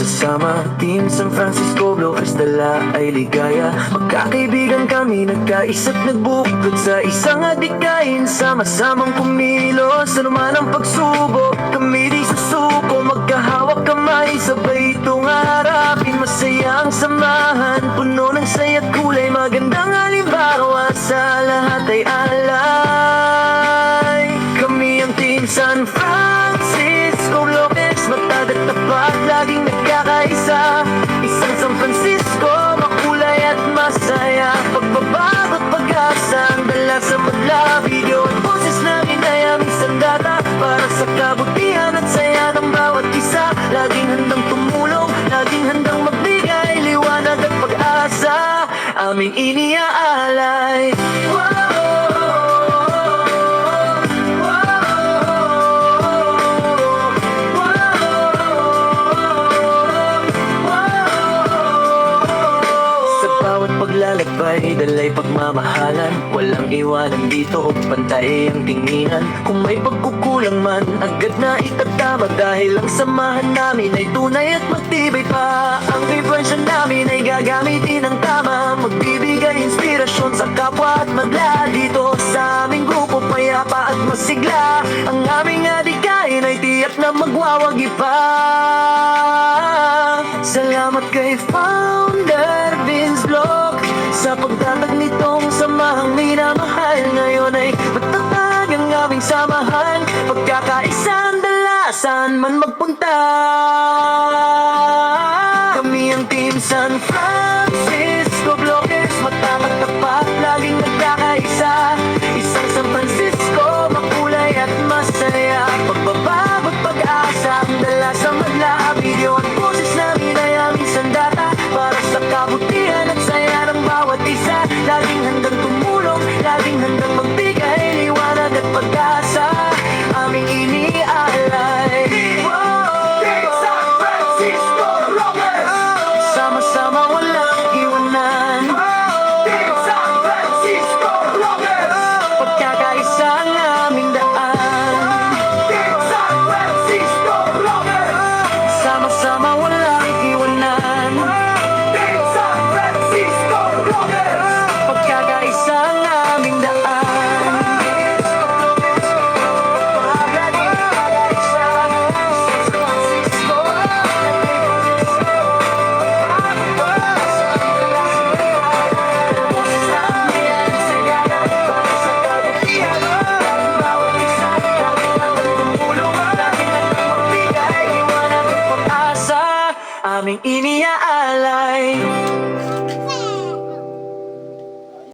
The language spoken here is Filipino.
sama-sama. Team San Francisco, Blockers, dala ay ligaya. Magkakaibigan kami, nagkaisa't nagbukod sa isang adikain. Sama-samang kumilos, ano man ang pagsubok, kami di susuko. Magkahawak kamay, sabay itong harapin. Masayang samahan, puno ng saya't kulay. Magandang halimbawa, sa lahat ay alay. Kami ang Team San Francisco, Blockers, matad at tapat, laging nagkakaisa. Isang San Francisco, makulay at masaya. Pagbabago't pag-asa, ang dala sa madla. Video at boses namin ay aming sandata, para sa kabutihan at saya ng bawat isa. Laging handang tumulong, laging handang magbigay liwanag at pag-asa, aming iniaalay. Paglalakbay, dalay pagmamahalan, walang iwanan dito, pantay ang tinginan. Kung may pagkukulang man, agad na itatama. Dahil ang samahan namin ay tunay at magtibay pa. Ang vibration namin ay gagamitin ng tama, magbibigay inspirasyon sa kapwa at magla. Dito sa aming grupo, payapa at masigla. Ang aming adikain ay tiyak na magwawagi pa. Salamat kay Founder Vince Block sa pagtatag nitong samahang minamahal. Ngayon ay matatag ang aming samahan, pagkakaisang dala saan man magpunta. Kami ang Team San Francisco, Blockers, matapag tapat, laging nagkakaisa. Isang San Francisco, makulay at masaya. Pagbabago't pag-asa, ang dala sa madla. Video at boses namin ay aming sandata, para sa kabutihan at saya ng bawat isa. Laging handang tumulong, laging handang magbigay liwanag at pag-asa, aming iniaalay. Team San Francisco, Blockers, sama-sama walang iwanan. Team San Francisco, Blockers, pagkakaisa ang aming daan. Team San Francisco, Blockers, sama-sama walang iwanan. Team San Francisco, Blockers, pagkakaisa ang aming daan. Aming iniaalay.